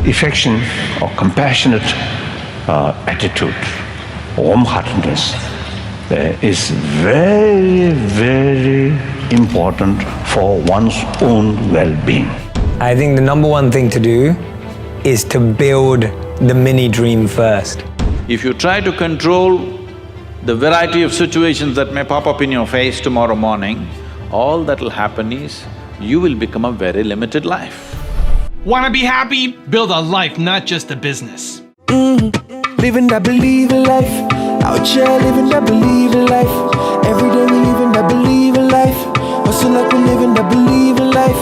affection or compassionate attitude, warm-heartedness, is very, very important for one's own well-being. I think the number one thing to do is to build the mini dream first. If you try to control the variety of situations that may pop up in your face tomorrow morning, all that'll happen is you will become a very limited life. Want to be happy? Build a life, not just a business. Living that believe in life. Out here living that believe in life. Every day we living that believe in life. Hustle like we living that believe in life.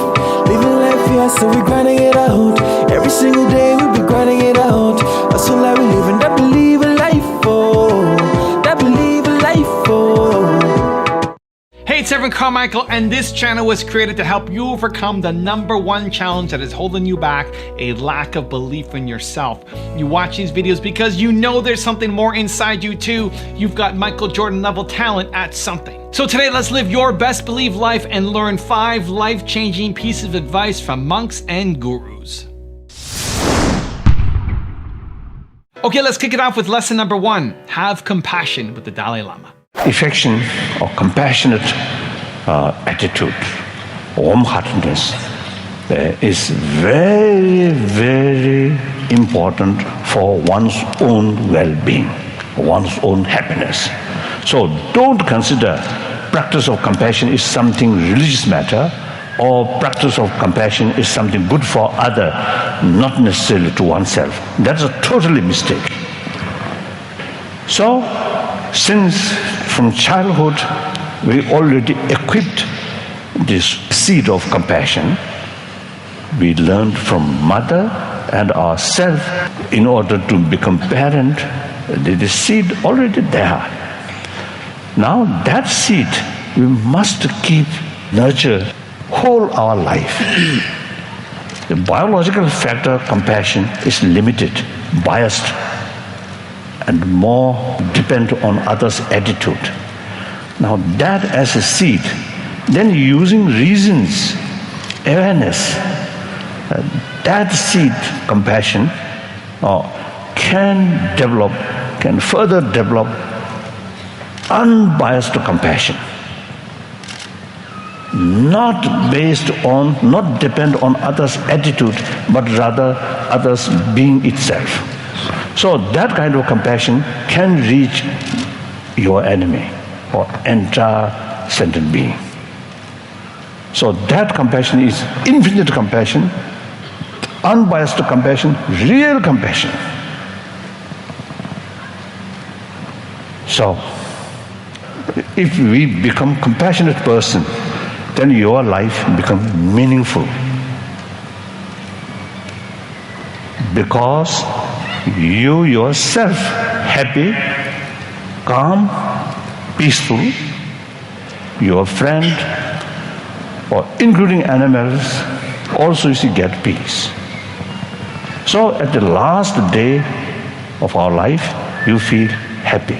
Living life, yeah, so we grinding it out. Every single day we be grinding it out. Hustle like we living that believe in life, oh. That believe in life, oh. Hey, it's Reverend Carmichael, and this channel was created to help you overcome the #1 challenge that is holding you back, a lack of belief in yourself. You watch these videos because you know there's something more inside you too. You've got Michael Jordan level talent at something. So today, let's live your best believe life and learn 5 life-changing pieces of advice from monks and gurus. Okay, let's kick it off with lesson number 1. Have compassion with the Dalai Lama. Affection or compassionate attitude, warm-heartedness, is very, very important for one's own well-being, one's own happiness. So don't consider practice of compassion is something religious matter, or practice of compassion is something good for other, not necessarily to oneself. That's a totally mistake. So, since from childhood we already equipped this seed of compassion, we learned from mother and ourselves in order to become parent, the seed already there. Now that seed we must keep nurture whole our life. The biological factor compassion is limited, biased, and more depend on others' attitude. Now that as a seed, then using reasons, awareness, that seed, compassion, can further develop unbiased compassion. Not depend on others' attitude, but rather others' being itself. So that kind of compassion can reach your enemy or entire sentient being. So that compassion is infinite compassion, unbiased compassion, real compassion. So if we become compassionate person, then your life becomes meaningful. Because you yourself happy, calm, peaceful, your friend, or including animals, also you see get peace. So at the last day of our life, you feel happy.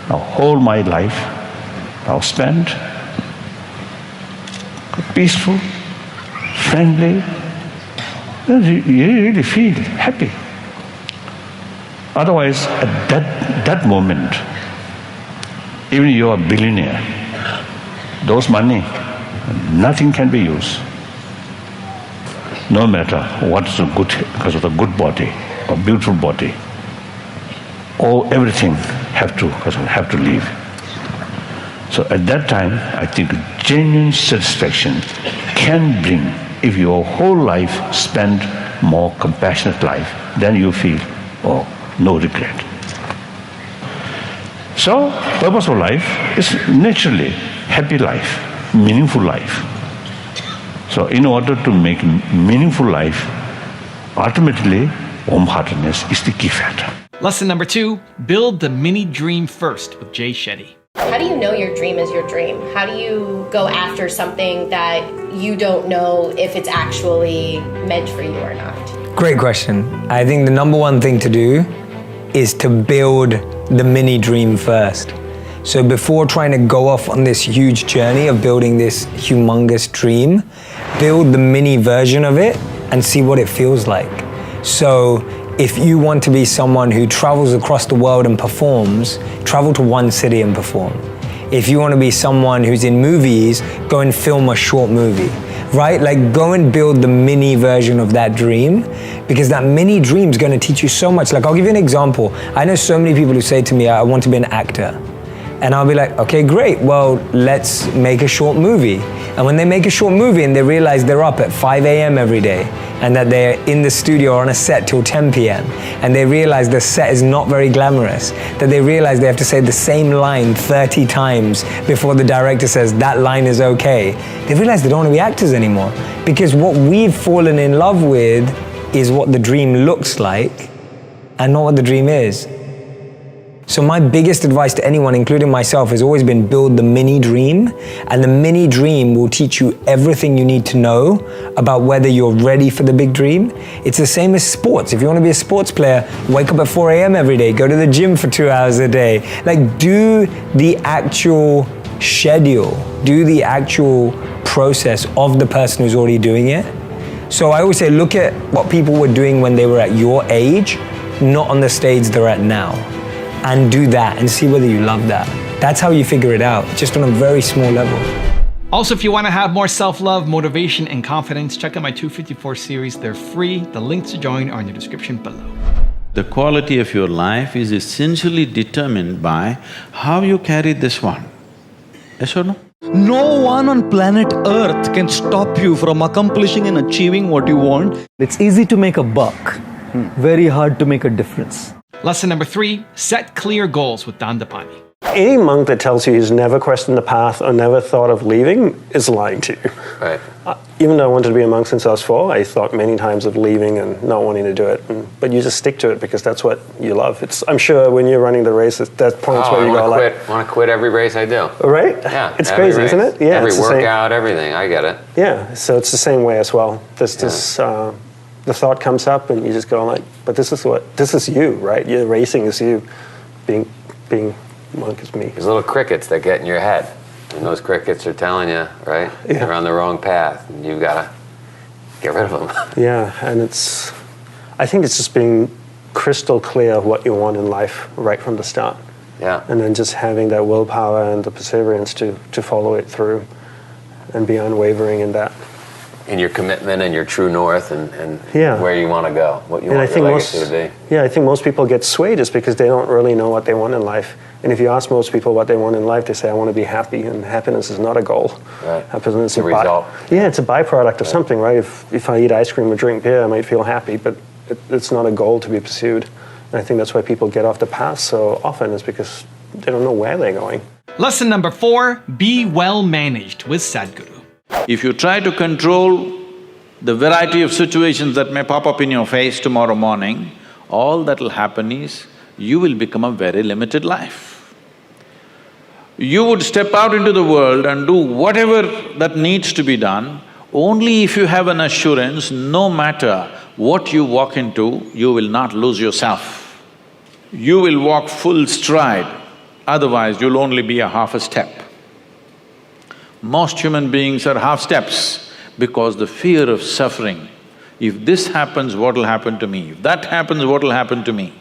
Now whole my life now spent peaceful, friendly, you really feel happy. Otherwise, at that moment, even you are a billionaire, those money, nothing can be used. No matter what's good, because of the good body or beautiful body, or everything have to leave. So at that time, I think genuine satisfaction can bring, if your whole life spent more compassionate life, then you feel, no regret. So, purpose of life is naturally happy life, meaningful life. So, in order to make meaningful life, ultimately, warm-heartedness is the key factor. Lesson number 2, build the mini dream first with Jay Shetty. How do you know your dream is your dream? How do you go after something that you don't know if it's actually meant for you or not? Great question. I think the #1 thing to do is to build the mini dream first. So before trying to go off on this huge journey of building this humongous dream, build the mini version of it and see what it feels like. So if you want to be someone who travels across the world and performs, travel to one city and perform. If you want to be someone who's in movies, go and film a short movie, right? Like, go and build the mini version of that dream, because that mini dream is going to teach you so much. Like, I'll give you an example. I know so many people who say to me, I want to be an actor. And I'll be like, okay, great. Well, let's make a short movie. And when they make a short movie and they realize they're up at 5 a.m. every day, and that they're in the studio or on a set till 10 p.m. and they realize the set is not very glamorous, that they realize they have to say the same line 30 times before the director says that line is okay, they realize they don't want to be actors anymore. Because what we've fallen in love with is what the dream looks like and not what the dream is. So my biggest advice to anyone, including myself, has always been build the mini dream, and the mini dream will teach you everything you need to know about whether you're ready for the big dream. It's the same as sports. If you want to be a sports player, wake up at 4 a.m. every day, go to the gym for 2 hours a day. Like, do the actual schedule, do the actual process of the person who's already doing it. So I always say, look at what people were doing when they were at your age, not on the stage they're at now. And do that and see whether you love that. That's how you figure it out, just on a very small level. Also, if you want to have more self-love, motivation, and confidence, check out my 254 series. They're free. The links to join are in the description below. The quality of your life is essentially determined by how you carry this one. Yes or no? No one on planet Earth can stop you from accomplishing and achieving what you want. It's easy to make a buck, very hard to make a difference. Lesson number 3, set clear goals with Dandapani. Any monk that tells you he's never questioned the path or never thought of leaving is lying to you. Right. Even though I wanted to be a monk since I was 4, I thought many times of leaving and not wanting to do it. But you just stick to it because that's what you love. I'm sure when you're running the race, there's points where you go like... I want to quit every race I do. Right? Yeah. It's crazy, race. isn't it? Yeah. Every workout, everything. I get it. Yeah. So it's the same way as well. The thought comes up and you just go like, but this is you, right? You're racing is you. Being monk is me. There's little crickets that get in your head. And those crickets are telling you, right? Yeah. You're on the wrong path. And you've got to get rid of them. Yeah, and I think it's just being crystal clear of what you want in life right from the start. Yeah. And then just having that willpower and the perseverance to follow it through and be unwavering in that. In your commitment and your true north and Yeah. where you want to go, what you And want your legacy to be. Yeah, I think most people get swayed just because they don't really know what they want in life. And if you ask most people what they want in life, they say, I want to be happy, and happiness is not a goal. Right. Happiness is a result. Yeah, it's a byproduct of something, right? If I eat ice cream or drink beer, I might feel happy, but it's not a goal to be pursued. And I think that's why people get off the path so often, is because they don't know where they're going. Lesson number 4, be well managed with Sadhguru. If you try to control the variety of situations that may pop up in your face tomorrow morning, all that'll happen is you will become a very limited life. You would step out into the world and do whatever that needs to be done only if you have an assurance, no matter what you walk into, you will not lose yourself. You will walk full stride, otherwise you'll only be a half a step. Most human beings are half steps because the fear of suffering. If this happens, what will happen to me? If that happens, what will happen to me?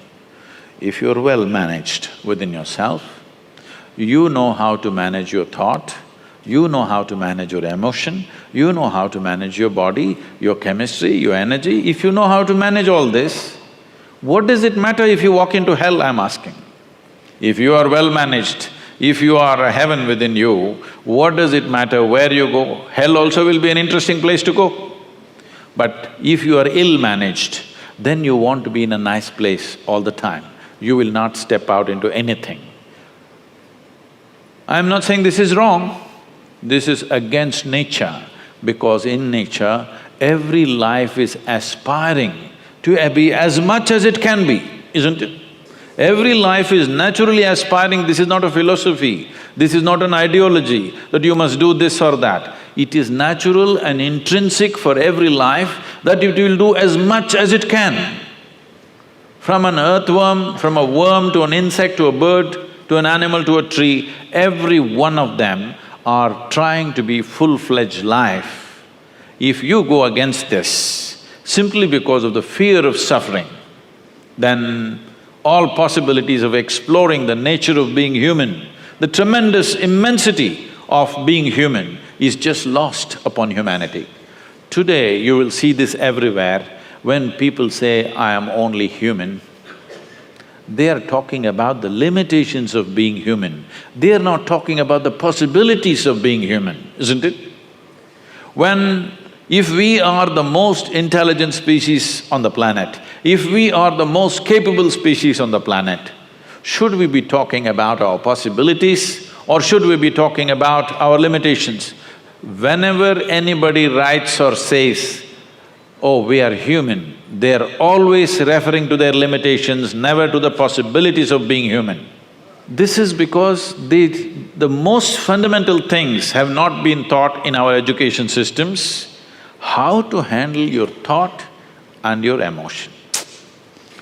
If you're well managed within yourself, you know how to manage your thought, you know how to manage your emotion, you know how to manage your body, your chemistry, your energy. If you know how to manage all this, what does it matter if you walk into hell, I'm asking? If you are well managed, if you are a heaven within you, what does it matter where you go? Hell also will be an interesting place to go. But if you are ill-managed, then you want to be in a nice place all the time. You will not step out into anything. I'm not saying this is wrong, this is against nature, because in nature, every life is aspiring to be as much as it can be, isn't it? Every life is naturally aspiring. This is not a philosophy, this is not an ideology that you must do this or that. It is natural and intrinsic for every life that it will do as much as it can. From an earthworm, from a worm to an insect to a bird, to an animal to a tree, every one of them are trying to be full-fledged life. If you go against this, simply because of the fear of suffering, then all possibilities of exploring the nature of being human, the tremendous immensity of being human is just lost upon humanity. Today, you will see this everywhere. When people say, I am only human, they are talking about the limitations of being human. They are not talking about the possibilities of being human, isn't it? If we are the most intelligent species on the planet, if we are the most capable species on the planet, should we be talking about our possibilities or should we be talking about our limitations? Whenever anybody writes or says, oh, we are human, they're always referring to their limitations, never to the possibilities of being human. This is because the most fundamental things have not been taught in our education systems, how to handle your thought and your emotion.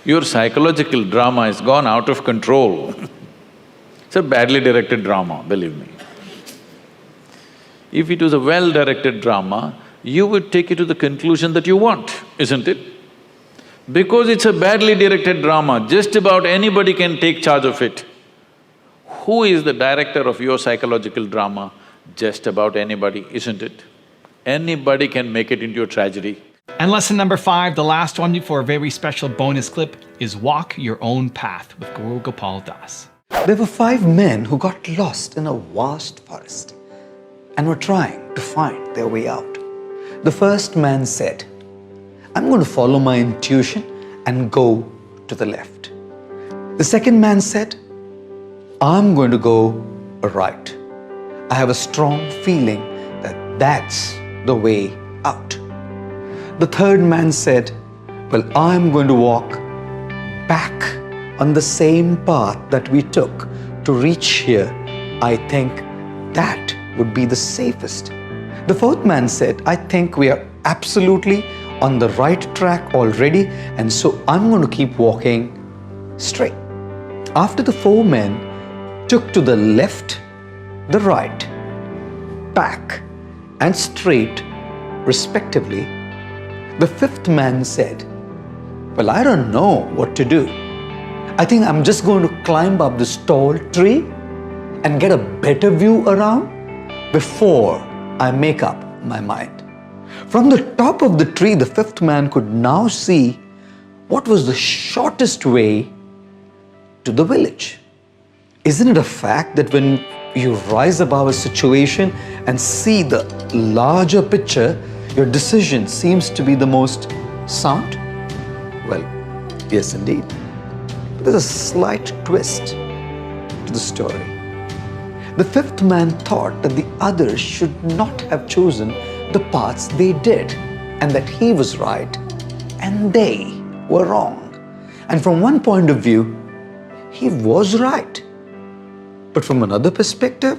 Your psychological drama has gone out of control. It's a badly directed drama, believe me. If it was a well-directed drama, you would take it to the conclusion that you want, isn't it? Because it's a badly directed drama, just about anybody can take charge of it. Who is the director of your psychological drama? Just about anybody, isn't it? Anybody can make it into a tragedy. And lesson number 5, the last one before a very special bonus clip, is walk your own path with Guru Gopal Das. There were 5 men who got lost in a vast forest and were trying to find their way out. The first man said, I'm going to follow my intuition and go to the left. The second man said, I'm going to go right. I have a strong feeling that that's the way out. The third man said, well, I'm going to walk back on the same path that we took to reach here. I think that would be the safest. The fourth man said, I think we are absolutely on the right track already, and so I'm going to keep walking straight. After the 4 men took to the left, the right, back and straight respectively, the 5th man said, well, I don't know what to do. I think I'm just going to climb up this tall tree and get a better view around before I make up my mind. From the top of the tree, the 5th man could now see what was the shortest way to the village. Isn't it a fact that when you rise above a situation and see the larger picture, your decision seems to be the most sound? Well, yes indeed. But there's a slight twist to the story. The 5th man thought that the others should not have chosen the paths they did, and that he was right and they were wrong. And from one point of view, he was right. But from another perspective,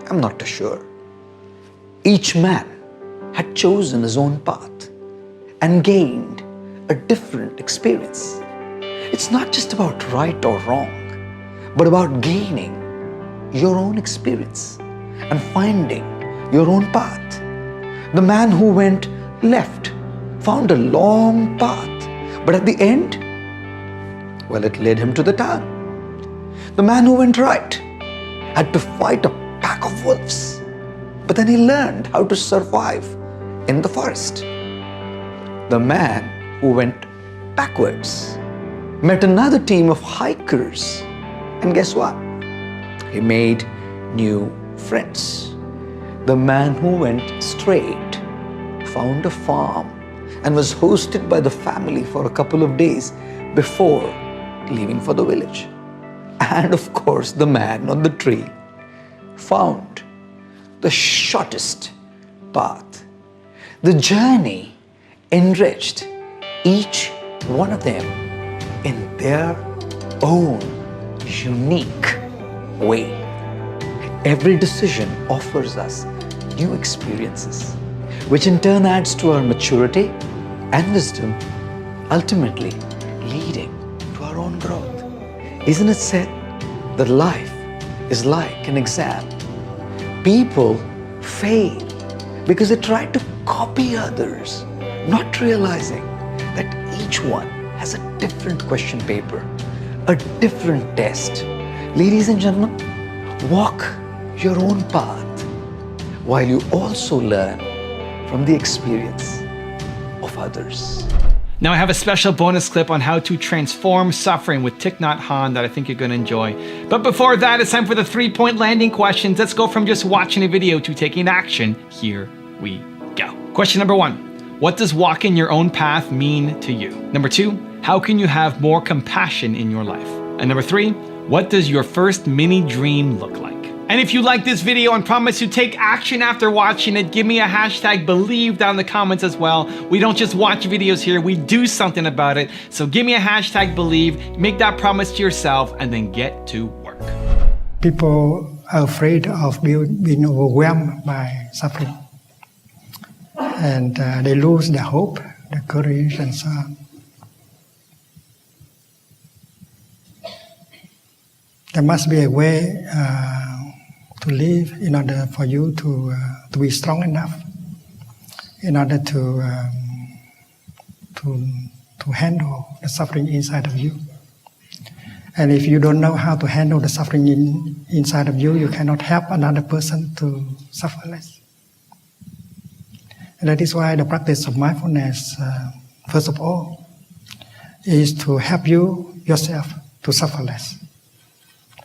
I'm not too sure. Each man had chosen his own path and gained a different experience. It's not just about right or wrong, but about gaining your own experience and finding your own path. The man who went left found a long path, but at the end, well, it led him to the town. The man who went right had to fight a pack of wolves, but then he learned how to survive in the forest. The man who went backwards met another team of hikers, and guess what? He made new friends. The man who went straight found a farm and was hosted by the family for a couple of days before leaving for the village. And of course, the man on the tree found the shortest path. The journey enriched each one of them in their own unique way. Every decision offers us new experiences, which in turn adds to our maturity and wisdom, ultimately leading to our own growth. Isn't it said that life is like an exam? People fail because they try to copy others not realizing that each one has a different question paper, a different test. Ladies and gentlemen, walk your own path while you also learn from the experience of others. Now I have a special bonus clip on how to transform suffering with Thich Nhat Hanh that I think you're going to enjoy. But before that, it's time for the 3-point landing questions. Let's go from just watching a video to taking action. Here we go. Question number 1. What does walking your own path mean to you? Number 2. How can you have more compassion in your life? And number 3. What does your first mini dream look like? And if you like this video and promise to take action after watching it, give me a hashtag believe down in the comments as well. We don't just watch videos here, we do something about it. So give me a hashtag believe, make that promise to yourself, and then get to work. People are afraid of being overwhelmed by suffering. And they lose their hope, their courage, and so on. There must be a way to live in order for you to be strong enough, in order to handle the suffering inside of you. And if you don't know how to handle the suffering inside of you, you cannot help another person to suffer less. And that is why the practice of mindfulness, first of all, is to help you yourself to suffer less.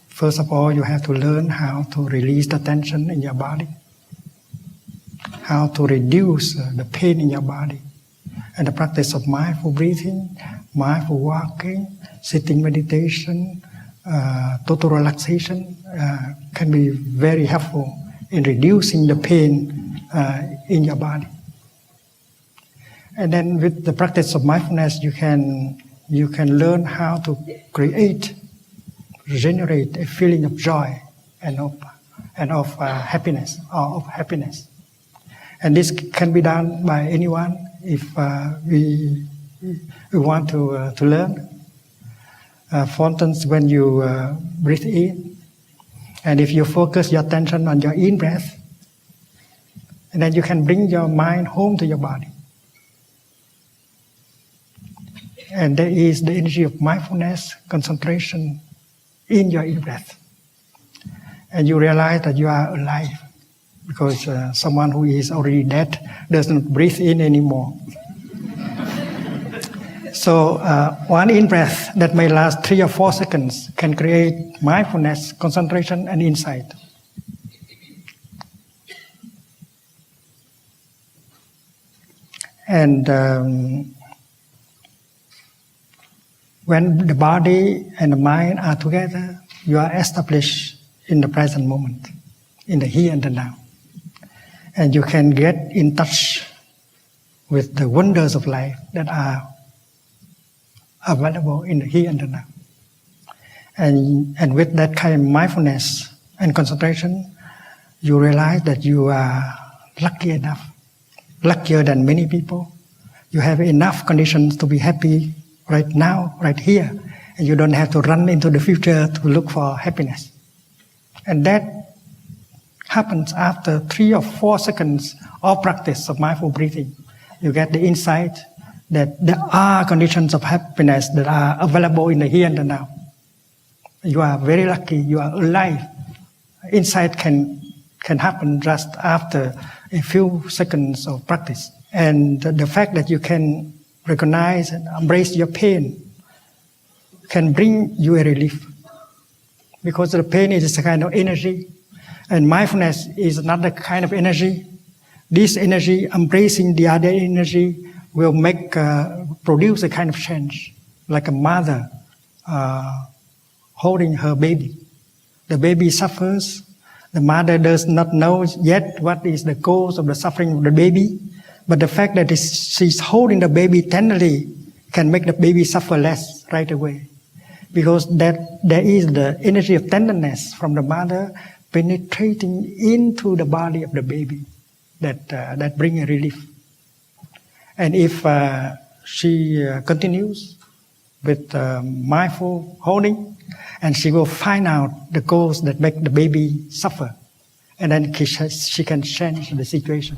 First of all, you have to learn how to release the tension in your body, how to reduce the pain in your body. And the practice of mindful breathing, mindful walking, sitting meditation, total relaxation can be very helpful in reducing the pain in your body. And then with the practice of mindfulness, you can learn how to generate a feeling of joy and of happiness, or of happiness. And this can be done by anyone if we want to learn. For instance, when you breathe in, and if you focus your attention on your in-breath, and then you can bring your mind home to your body. And there is the energy of mindfulness, concentration in your in-breath. And you realize that you are alive, because someone who is already dead doesn't breathe in anymore. So one in-breath that may last 3 or 4 seconds can create mindfulness, concentration, and insight. And when the body and the mind are together, you are established in the present moment, in the here and the now. And you can get in touch with the wonders of life that are available in the here and the now. And with that kind of mindfulness and concentration, you realize that you are lucky enough, luckier than many people. You have enough conditions to be happy right now, right here, and you don't have to run into the future to look for happiness. And that happens after 3 or 4 seconds of practice of mindful breathing. You get the insight that there are conditions of happiness that are available in the here and the now. You are very lucky, you are alive. Insight can happen just after a few seconds of practice. And the fact that you can recognize and embrace your pain can bring you a relief, because the pain is a kind of energy, and mindfulness is another kind of energy. This energy, embracing the other energy, will produce a kind of change, like a mother holding her baby. The baby suffers. The mother does not know yet what is the cause of the suffering of the baby. But the fact that she's holding the baby tenderly can make the baby suffer less right away. Because there is the energy of tenderness from the mother penetrating into the body of the baby that brings a relief. And if she continues with mindful holding, and she will find out the cause that make the baby suffer. And then she can change the situation.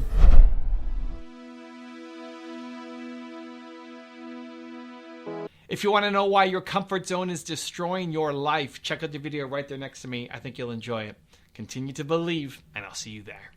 If you want to know why your comfort zone is destroying your life, check out the video right there next to me. I think you'll enjoy it. Continue to believe, and I'll see you there.